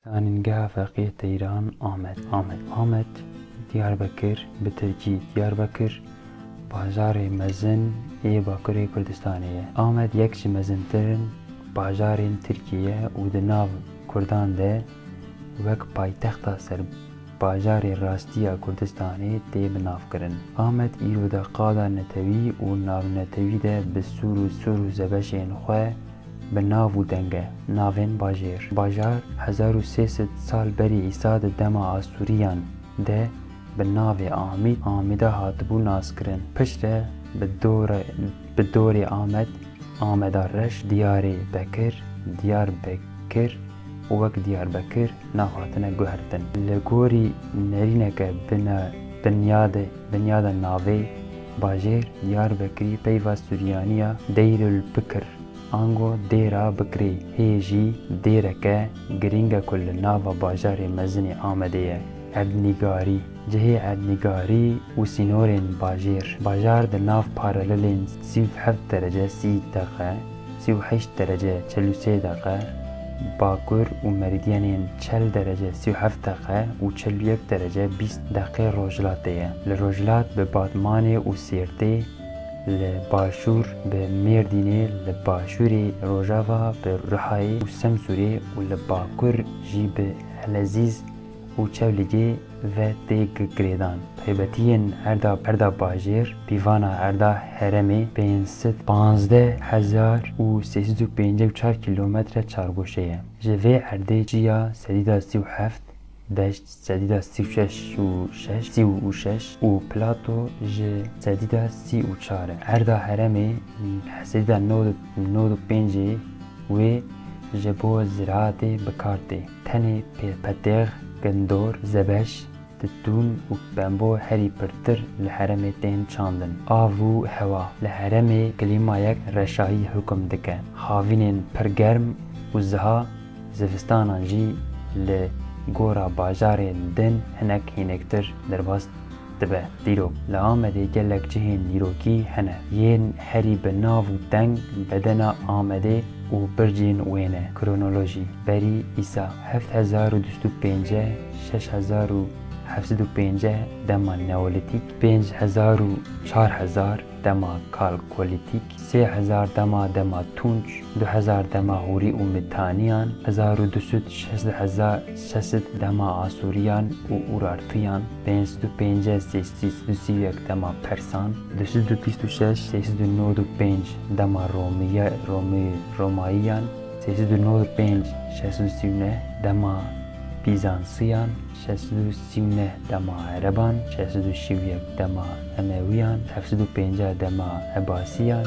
Zanîngeha Feqî Teyran Amed Diyarbekir bi Tirkî Diyarbekir bajarê mezin ê Bakurê Kurdistanê ye. Amed yek ji mezintirîn bajarên Tirkiyê ye û di nav Kurdan de wek paytexta serbajarê Rastiya Kurdistanê tê binavkirin. Amed îro de qada netewî û navnetewî de bi sûr û zebeşên xwe bi nav û deng e. Navên bajêr. Bajar 1300 sal berî îsa di dema Asûriyan de bi navê Amîda hatibû naskirin. Pişt re bi dorê Ameda Reş, Diyarê Bekir, Diyarbekir û wek Diyarbekir nav hatine guhertin. Li gorî nêrîneke binyada navê bajêr Diyarbekirî peyva Sûriyaniya Deyrülbikir ango Dêra Bikirê hê jî dêreke girîng e ku li nava bajarê mezinê Amedê ye. Erdnigarî. Cihê erdnigarî û sînorên bajêr. Bajar di nav paralelên 37 derece 30 deqe, 38 derece 43 deqe, bakur û meridyenên 40 derece 37 deqe û 41 derece 20 deqe Rojhilatê ye. Li Rojhilat bi Batmanê û Sêrtê, li başûr bi Mêrdînê, li başûrê Rojava bi Rihayê û Semsûrê û li bakur jî bi Helezîz û Çewligê ve tê girêdan. Taybetiyên erda bajêr, pîvana erda herêmê 15,354 kilometre çargoşê ye. Ji vê erdê çiya sedîda 37, deşt sedîda 36 û plato ji sedîda 34 e. Erda herêmê sedîda 95 wê ji bo ziraatê bikar tê. Tenê petêx, gundor, zebeş, tûn û bembo herî pirtir li herêmê tên çandin. Av û hewa. Li herêmê klîmayek reşahî hukm dike. Havînên pir germ û ziha zivistanan jî li gora bajarên din hinek hînektir derbas dibe. Dîrok. Li Amedê gelek cihên dîrokî hene. Yên herî bi nav û deng bedena Amedê û bircên wê ne. Kronolojî. Berî îsa 7205 6705 dema Neolîtîk, 5000 û 4000 dema Kalkolîtîk, 3000 dema Tunç, 2000 dema Hûrî û Mîtanîyan, 1200 dema Asûriyan û Urartiyan, 550 dema Persan, 226 dema Romayiyan, 695 dema Bizansiyan, 639 dema Ereban, 621 dema Emewiyan, 750 dema Ebasiyan,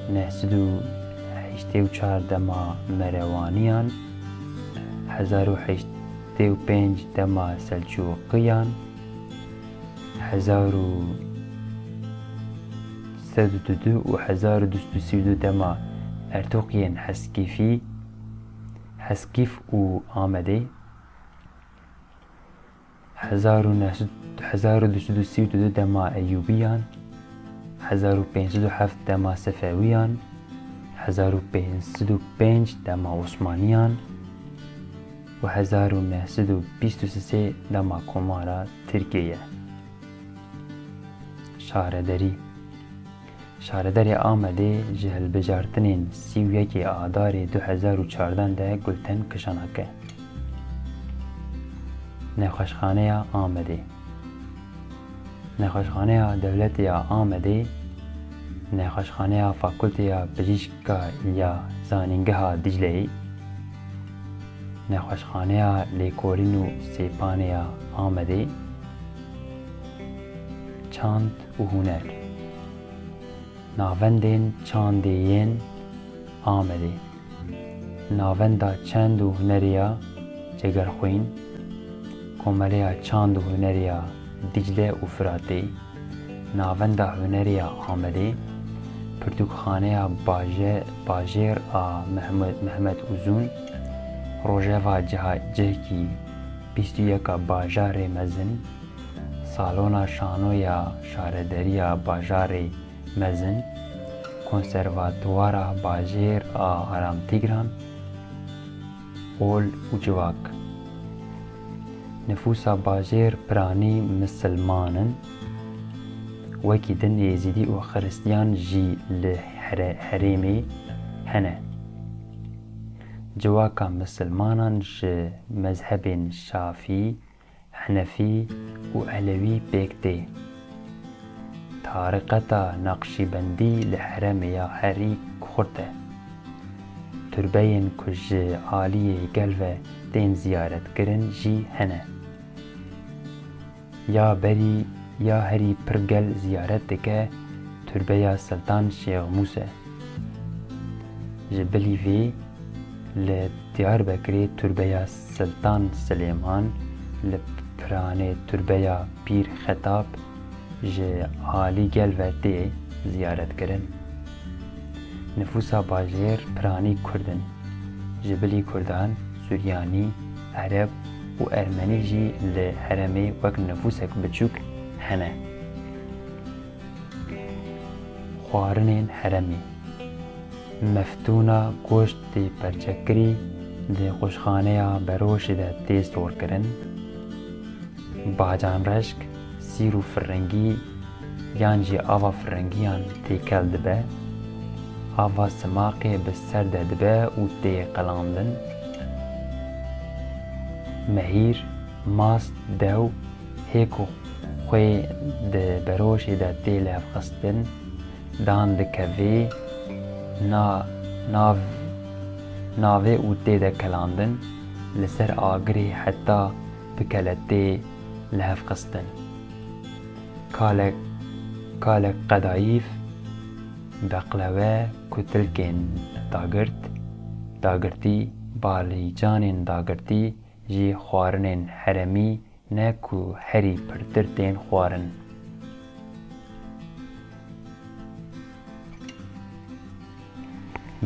984 dema Merewaniyan, 1085 dema Selçukiyan, 1132 û 1232 dema Ertokiyên Heskîf û Amedê, 1232 dema Eyyûbiyan, 1507 dema Sefewiyan, 1505 dema Osmaniyan û 1923 dema Komara Tirkiye. Şaredarî. Şaredarê Amedê ji hilbijartinên 31 Adarê 2014 de gulten kişanake. Nexweşxaneya Amedê. Nexweşxaneya Dewletê ya Amedê, nexweşxaneya Fakulteya Bijîşka ya Zanîngeha Dicleyê, nexweşxaneya Lêkolîn û Sêpanê ya Amedê, çand û huner. Navendên çandeyên Amedê. Navenda çand û hunerê ya Cegerxwîn, Komeleya çand û hunerê ya Dicle û Firatê, navenda hunerê ya Amedê, Pirtûkxaneya bajêr a Mehmed Uzûn, Rojeva cihekî 21 bajarê mezin, Salona şanoya şarederiya bajarê mezin, Konservatwara bajêr a Aramtigran, اول و جواک نفوسا باجیر پرانی مسلمانن وکی دن یزیدی و خرستیان جی لحرمی هنه جواکا مسلمانان جه مذهب شافی حنفی و علوی بکته طارقتا نقشبندی لحرم یا هری خورده تربین کج عالی گلوه دین زیارت کرن جی هنه یا هری پرگل زیارت دکه تربیا سلطان شیخ موسه جبلی وی لدیار بکری تربیا سلطان سلیمان لپرانه تربیا پیر خطاب جه عالی گلوه دی زیارت کرن نفوسا باجیر پرانی کردن جبلی کردان سوریانی عرب و ارمنی جی لحرمی وک نفوسک بچوک هنه خوارنین حرمی مفتونا گوشت دی پرچکری دی خوشخانه بروش ده تیز دور کرن باجان رشک سیرو فرنگی یانجی آوا فرنگیان تی کل دبه آوا سماقی بسر ده دبه و تی قلاندن مهیر ماست دو هیکو خوی ده بروشی ده تی لف خستن دان ده کوی ناوی او تی ده کلاندن لسر آگری حتی بکلتی لف خستن کالک قدایف بقلوه کتلکین داگرتی بالیجانین داگرتی جی خوارنین حرمی نکو هری پرترتین خوارن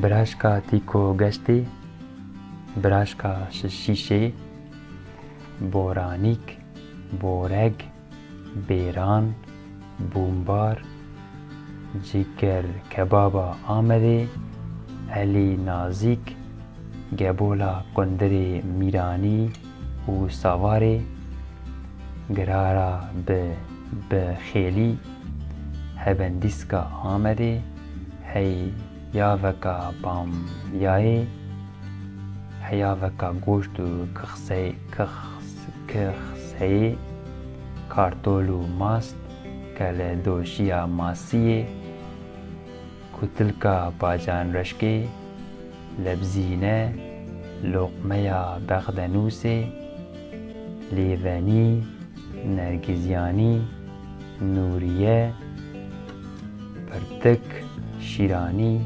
براشکا تیکو گشتی براشکا شیشه بورانیک بورگ بیران بومبار جیگر کبابا آمده علی نازیک گبولا قندری میرانی و سواره گرارا به خیلی هبندیسکا آمده هی یاوکا بام یای هیاوکا گوشت و کخسه کارتولو ماست کل دوشیا ماسیه کتلکا باجان رشکه لبزینه لقمه بغدنوسه لیونی نرگزیانی نوریه پرتک شیرانی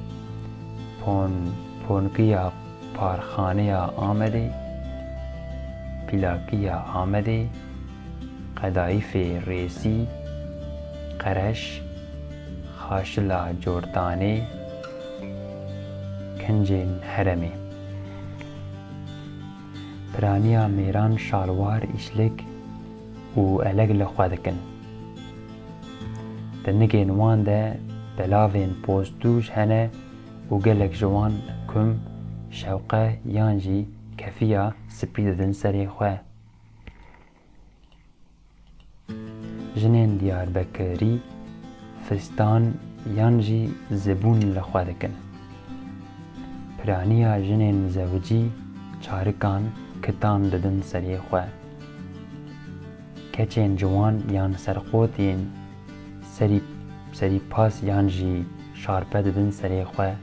پونکیا پارخانه آمده پیلاکیا آمده قدایف ریسی قرش خاشلا جوردانه کنجین حرمی پرانیا میران شالوار ایشلک و الگ لخوادکن دنگین وان ده بلاوین پوستوش هنه و گلک جوان کم شوقه یانجی کفیا سپید دن سری خواه جنین دیار بکری فستان یانجی زبون لخوادکن پرانیا جنین زوجی چارکان کتان ددن سری خواه کچین جوان یان سرقوتین سری پاس یانجی شارپه ددن سری خواه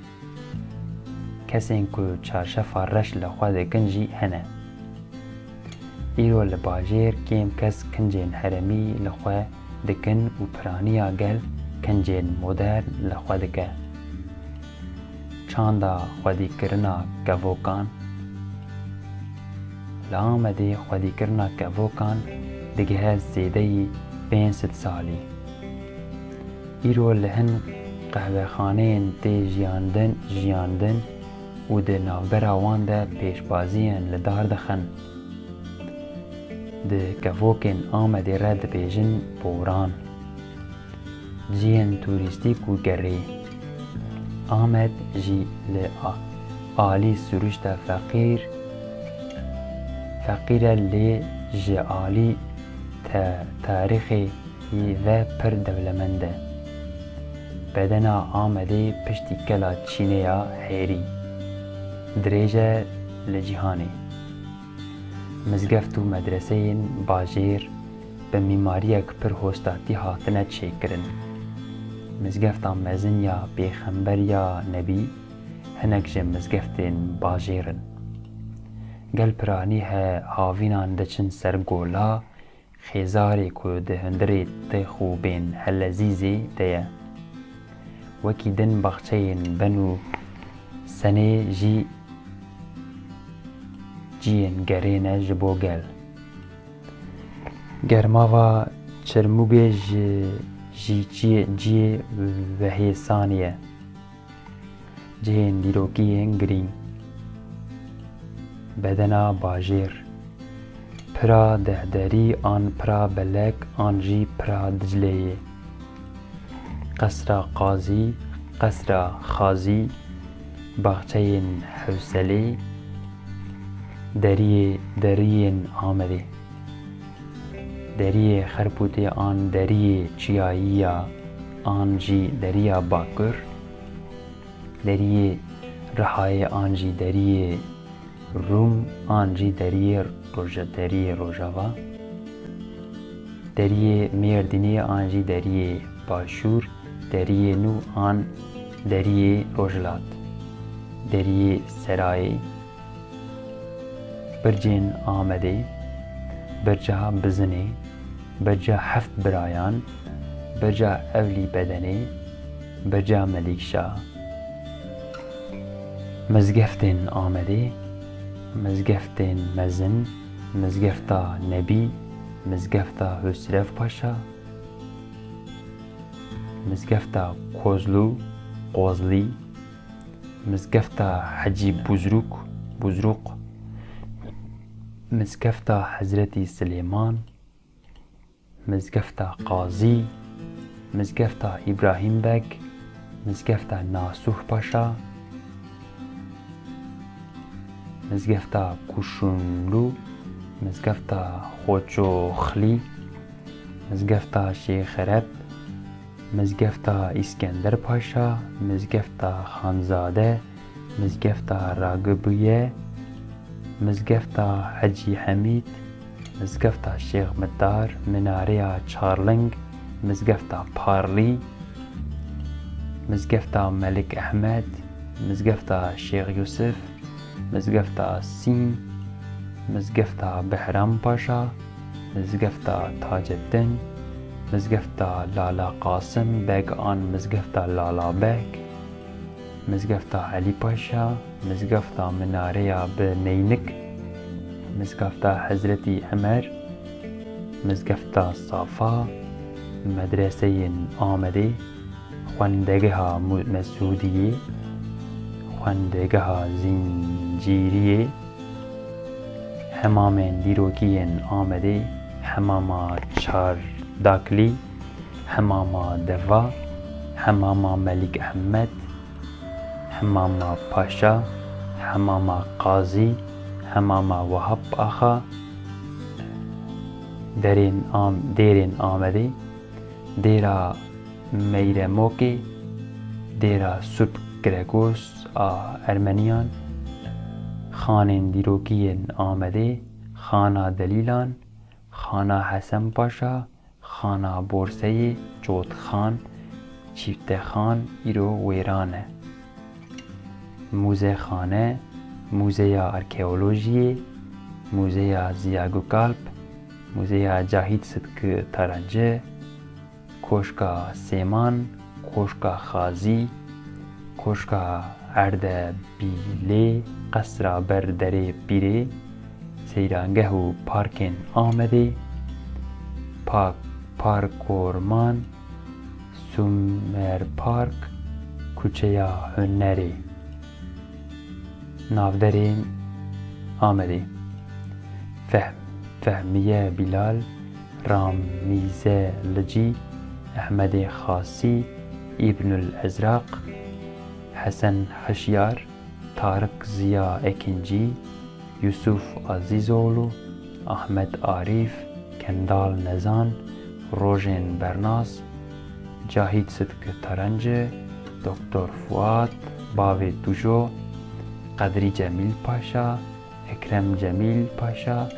کسین که چارشفا رش لخواه دکن جی هنه ایرو لباجیر کیم کس کنجین حرمی لخواه دکن و پرانیا گل کنجین مدرن لخواه دکه چاندا خودی کرنا گوکان لآمده خودی کرنا گوکان دگه زیده 500 سالی ایرو لهن قهوه خانه تی جیاندن و ده نافبرا وان ده پیشبازین لدار دخن ده گوکن آمده رد بیجن بوران جین توریستیک و گری آمد جی لآلی سروشت فقیر فقیره لی جعالی تاریخی و پر دولمنده. بدنا آمده پشتی کلا چینیا حیری دریجه لجیهانی. مزگفت و مدرسه باجیر به میماریک پر هستاتی هاتنه چه کرن. مزگفت مزن یا پیغمبر یا نبی هنک جه مزگفت باجیرن. گل پرانی هاوینان دچن سر گولا خیزاری که دهندری تی خوبین هلزیزی دیه. وکی دن بخچین بنو سنه جین گرینه جبو گل. گرماوا چرموگه جی وحی ثانیه. جهن دیروکیین گرین. بدنا باجیر. پرا دهدری آن پرا بلک آن جی پرا دجلیه. قصر قاضی قصر خازی بخچین حوصله درین آمده. دری خربوتی آن دری چیایی آن جی دری باکر. دری رهای آن جی دری روم آن جی دری روژاوا. دری میردینی آن جی دری باشور. دری نو آن دری روژلات. دری سرایی برجین آمده. برجا بزنه. برجا هفت برایان. برجا اولی بدنه. برجا ملیکشا. مزگفتین آمده. مزگفتین مزن. مزگفتا نبی. مزگفتا حسرف پاشا. مزگفتا قوزلی. مزگفتا حجی بزرق. مزگفتا حضرت سلیمان. مزگفتا قاضی. مزگفتا ابراهیم بک. مزگفتا ناسوح پاشا. مزگفتا کوشونلو. مزگفتا خوچوخلی. مزگفتا شیخ رب. مزگفتا اسکندر پاشا. مزگفتا خانزاده. مزگفتا راگبویه. مزگفتا حجی حمید. مزگفتا شیخ مدار. مناره چارلنگ. مزگفتا پارلی. مزگفتا ملک احمد. مزگفتا شیخ یوسف. مزگفتا سین. مزگفتا بهرام پاشا. مزگفتا تاج الدین. مزگفتا لالا قاسم بگ آن مزگفتا لالا بگ. مزگفتا علی پاشا. مزگفتا مناره بنینک. مزگفتا حضرتی عمر. مزگفتا صافا. مدرسه آمده. خواندگه ها مسعودیه. خواندگه ها زنجیریه. حمام دیروکین آمده. حمام چارداکلی. حمام دوا. حمام ملک احمد. حمام پاشا. حمام قاضی. حمام وهب آخا. دیرین آمده. دیرا میرموکی. دیرا سوت گرگوس ارمنیان. خانین دیروکین آمده. خانا دلیلان. خانا حسن پاشا. خانا بورسه جود خان. چیفت خان ایرو ویرانه. موزه خانه. موزه ارکئولوژی. موزه زیاگو کالپ. موزه جاهید صدق ترنجه. کوشکا سیمان. کوشکا خازی. کوشکا ارده بیله. قصر بردره پیره. سیرانگه و پارکین آمده. پارکورمان. سومر پارک. کوچه هنری. نافدرین آمده. فهمیه بلال. رامیزه لجی. احمد خاصی. ابن الازرق. حسن حشیار. طارق زیا اکنجی. Yusuf Azizoğlu, Ahmet Arif, Kendal Nezan, Rojen Bernaz, Cahit Sıtkı Tarancı, Doktor Fuat, Bave Tujo, Kadri Cemil Paşa, Ekrem Cemil Paşa,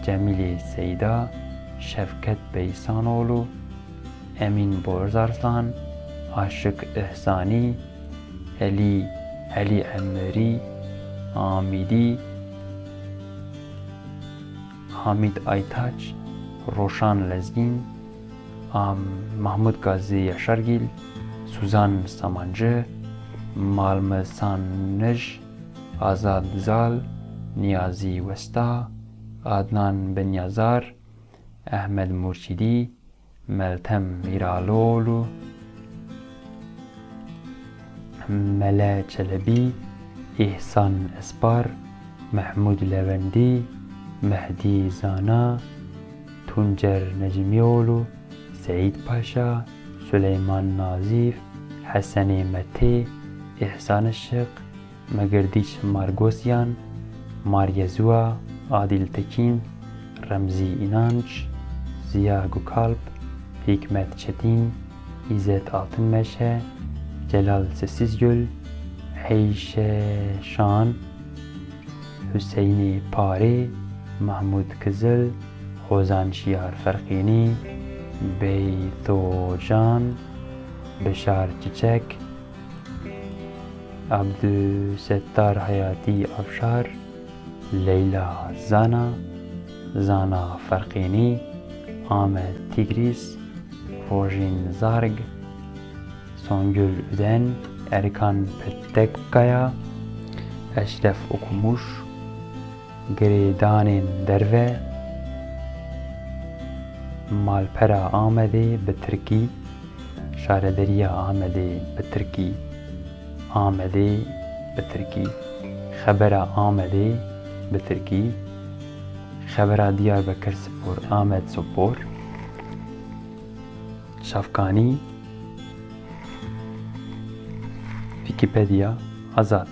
Cemile Seyda, Şevket Beysanoğlu, Emin Borzarslan, Aşık İhsani, Ali Emri, Amidi, Hamid Aytaç, Roşan Lezgin, Mahmud Gazi Yaşargil, Suzan Samancı, Malmı Sannej, Azad Zal, Niyazi Westa, Adnan Benyazar, Ahmed Murşidi, Meltem Miraloğlu, Mele Çelebi, İhsan Espar, Mahmud Levendi, Mehdi Zana, Tuncer Necmioğlu, Seyit Paşa, Süleyman Nazif, Hasan Mete, İhsan Işık, Megirdiç Margosyan, Marya Zua, Adil Tekin, Remzi İnanç, Ziya Gökalp, Hikmet Çetin, İzzet Altınmeşe, Celal Sessizgül, Heyşe Şan, Hüseyini Pari, Mahmud Kızıl, Hozan Şiar Ferkini, Beytocan, Beşar Çiçek, Abdüsettar Hayati Afşar, Leyla Zana, Zana Ferkini, Ahmet Tigris, Rojin Zarg, Songül Üden, Erkan Pettekkaya, Eşref Okumuş, Gredanin Derve, Malpera Ahmedi Bitirki, Şarederiya Ahmedi Bitirki, Ahmedi Bitirki, Xebera Ahmedi Bitirki, Xebera Diyarbakır Spor Ahmet Spor, Şafkani, Wikipedia Azat.